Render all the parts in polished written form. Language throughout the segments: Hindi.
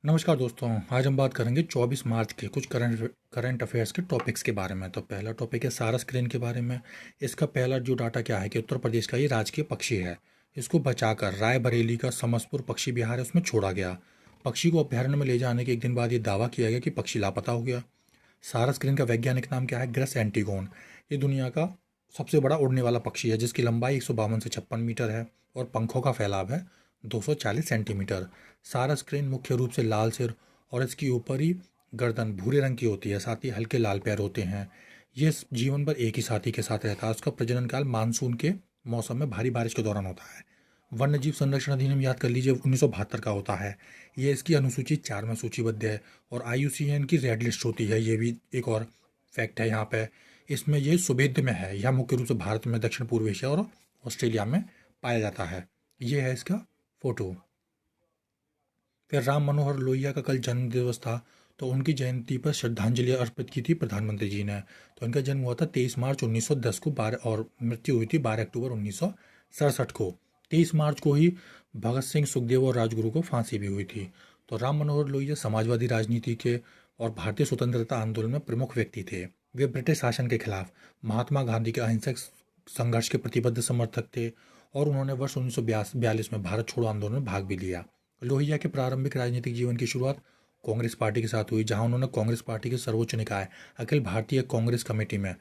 नमस्कार दोस्तों। आज हम बात करेंगे 24 मार्च के कुछ करंट अफेयर्स के टॉपिक्स के बारे में। तो पहला टॉपिक है सारस क्रेन के बारे में। इसका पहला जो डाटा क्या है कि उत्तर प्रदेश का ये राजकीय पक्षी है। इसको बचाकर रायबरेली का समसपुर पक्षी विहार है उसमें छोड़ा गया। पक्षी को अभ्यारण्य में ले जाने के एक दिन बाद ये दावा किया गया कि पक्षी लापता हो गया। सारस क्रेन का वैज्ञानिक नाम क्या है? Gross antigone. ये दुनिया का सबसे बड़ा उड़ने वाला पक्षी है जिसकी लंबाई 152 से 56 मीटर है और पंखों का फैलाव है 240 सेंटीमीटर। सारस क्रेन मुख्य रूप से लाल सिर और इसकी ऊपरी गर्दन भूरे रंग की होती है, साथ ही हल्के लाल पैर होते हैं। ये जीवन भर एक ही साथी के साथ रहता है। उसका प्रजनन काल मानसून के मौसम में भारी बारिश के दौरान होता है। वन्य जीव संरक्षण अधिनियम याद कर लीजिए 1972 का होता है। ये इसकी अनुसूची 4 में सूचीबद्ध है और IUCN की रेड लिस्ट होती है। ये भी एक और फैक्ट है यहाँ पे। इसमें ये सुभेद्य में है। यह मुख्य रूप से भारत में, दक्षिण पूर्व एशिया और ऑस्ट्रेलिया में पाया जाता है। ये है इसका फोटो। फिर राम मनोहर लोहिया का कल जन्म दिवस था, तो उनकी जयंती पर श्रद्धांजलि अर्पित की थी प्रधानमंत्री जी ने। तो इनका जन्म हुआ था 23 मार्च 1910 को 12 और मृत्यु हुई थी 12 अक्टूबर 1967 को। 23 मार्च को ही भगत सिंह, सुखदेव और राजगुरु को फांसी भी हुई थी। तो राम मनोहर लोहिया समाजवादी राजनीति के और भारतीय स्वतंत्रता आंदोलन में प्रमुख व्यक्ति थे। वे ब्रिटिश शासन के खिलाफ महात्मा गांधी के अहिंसक संघर्ष के प्रतिबद्ध समर्थक थे और उन्होंने वर्ष 1942 में भारत छोड़ो आंदोलन में भाग भी लिया। लोहिया के प्रारंभिक राजनीतिक जीवन की शुरुआत कांग्रेस पार्टी के साथ हुई, जहां उन्होंने कांग्रेस पार्टी के सर्वोच्च निकाय अखिल भारतीय कांग्रेस कमेटी में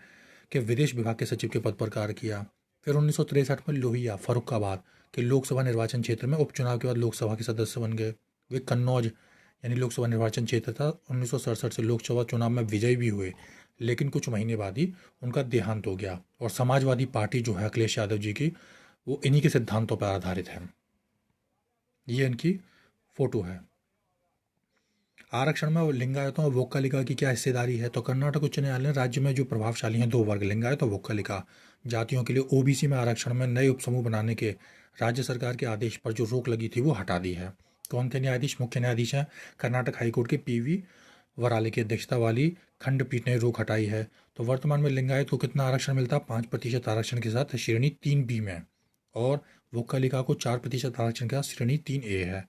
के विदेश विभाग के सचिव के पद पर कार्य किया। फिर 1963 में लोहिया फर्रुखाबाद के लोकसभा निर्वाचन क्षेत्र में उपचुनाव के बाद लोकसभा के सदस्य बन गए। वे कन्नौज यानी लोकसभा निर्वाचन क्षेत्र था 1967 से लोकसभा चुनाव में विजयी भी हुए, लेकिन कुछ महीने बाद ही उनका देहांत हो गया। और समाजवादी पार्टी जो है अखिलेश यादव जी की, वो इन्हीं के सिद्धांतों पर आधारित है। ये इनकी फोटो है। आरक्षण में लिंगायतों और वोक्कालिका की क्या हिस्सेदारी है? तो कर्नाटक उच्च न्यायालय ने राज्य में जो प्रभावशाली हैं 2 वर्ग, लिंगायत और वोक्कालिका जातियों के लिए OBC में आरक्षण में नए उपसमूह बनाने के राज्य सरकार के आदेश पर जो रोक लगी थी वो हटा दी है। कौन थे न्यायाधीश? मुख्य न्यायाधीश हैं कर्नाटक हाईकोर्ट के PV वराले की अध्यक्षता वाली खंडपीठ ने रोक हटाई है। तो वर्तमान में लिंगायत को कितना आरक्षण मिलता है? 5% आरक्षण के साथ श्रेणी 3B में, और वोक्कालिका को 4% आरक्षण के साथ श्रेणी 3A है।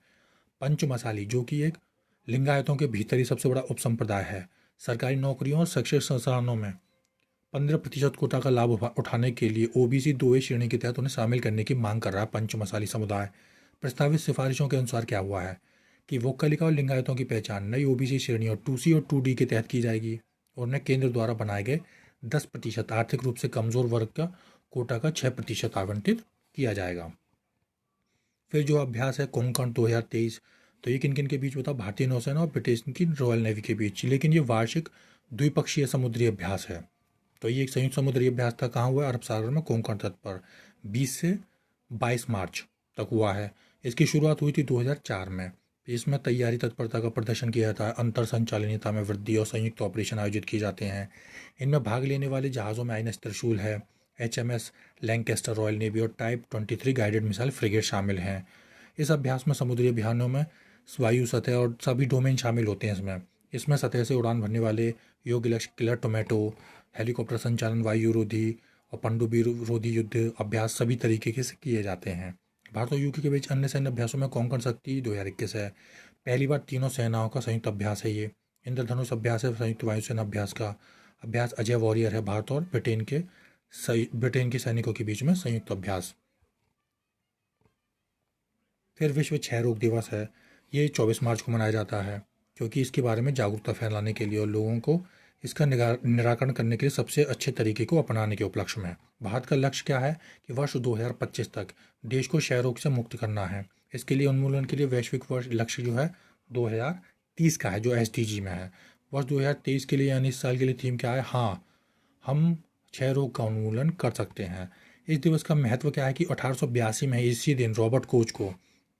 पंचमसाली जो कि एक लिंगायतों के भीतर ही सबसे बड़ा उपसंप्रदाय है, सरकारी नौकरियों और शैक्षिक संस्थानों में 15% कोटा का लाभ उठाने के लिए OBC 2A श्रेणी के तहत उन्हें शामिल करने की मांग कर रहा है पंचमसाली समुदाय। प्रस्तावित सिफारिशों के अनुसार क्या हुआ है कि वोक्कालिका और लिंगायतों की पहचान नई OBC श्रेणी और 2C और 2D के तहत की जाएगी और उन्हें केंद्र द्वारा बनाए गए 10% आर्थिक रूप से कमजोर वर्ग का कोटा का 6% आवंटित किया जाएगा। फिर जो अभ्यास है कोंकण 2023, तो ये किन किन के बीच होता है? भारतीय नौसेना और ब्रिटिश की रॉयल नेवी के बीच, लेकिन ये वार्षिक द्विपक्षीय समुद्री अभ्यास है। तो ये एक संयुक्त समुद्री अभ्यास था। कहाँ हुआ है? अरब सागर में कोंकण तट पर 20 से 22 मार्च तक हुआ है। इसकी शुरुआत हुई थी 2004 में। इसमें तैयारी तत्परता का प्रदर्शन किया जाता है, अंतर संचालनीयता में वृद्धि और संयुक्त ऑपरेशन आयोजित किए जाते हैं। इनमें भाग लेने वाले जहाज़ों में INS त्रिशूल है, HMS लैंकेस्टर रॉयल नेवी और टाइप 23 गाइडेड मिसाइल फ्रिगेट शामिल हैं। इस अभ्यास में समुद्री अभियानों में वायु, सतह और सभी डोमेन शामिल होते हैं। इसमें सतह से उड़ान भरने वाले योग्य लक्ष्य किलर टोमेटो, हेलीकॉप्टर संचालन, वायु रोधी और पनडुब्बी रोधी युद्ध अभ्यास सभी तरीके से किए जाते हैं। भारत और UK के बीच अन्य सैन्य अभ्यासों में कोंकण शक्ति 2021 है। पहली बार तीनों सेनाओं का संयुक्त अभ्यास है। ये इंद्रधनुष अभ्यास है संयुक्त वायुसेना अभ्यास का। अभ्यास अजय वॉरियर है भारत और ब्रिटेन के सैनिकों के बीच में संयुक्त अभ्यास। फिर विश्व क्षय रोग दिवस है। ये 24 मार्च को मनाया जाता है क्योंकि इसके बारे में जागरूकता फैलाने के लिए और लोगों को इसका निराकरण करने के लिए सबसे अच्छे तरीके को अपनाने के उपलक्ष्य में। भारत का लक्ष्य क्या है कि वर्ष 2025 तक देश को क्षय रोग से मुक्त करना है। इसके लिए उन्मूलन के लिए वैश्विक वर्ष लक्ष्य जो है 2030 का है, जो SDG में है। वर्ष 2023 के लिए यानी इस साल के लिए थीम क्या है? हाँ, हम क्षय रोग का उन्मूलन कर सकते हैं। इस दिवस का महत्व क्या है कि 1882 में इसी दिन रॉबर्ट कोच को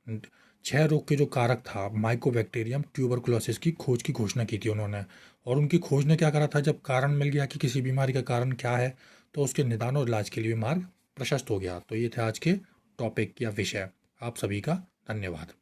क्षय रोग के जो कारक था माइकोबैक्टीरियम ट्यूबरकुलोसिस की खोज की घोषणा की थी उन्होंने। और उनकी खोज ने क्या करा था, जब कारण मिल गया कि किसी बीमारी का कारण क्या है, तो उसके निदान और इलाज के लिए मार्ग प्रशस्त हो गया। तो ये थे आज के टॉपिक या विषय। आप सभी का धन्यवाद।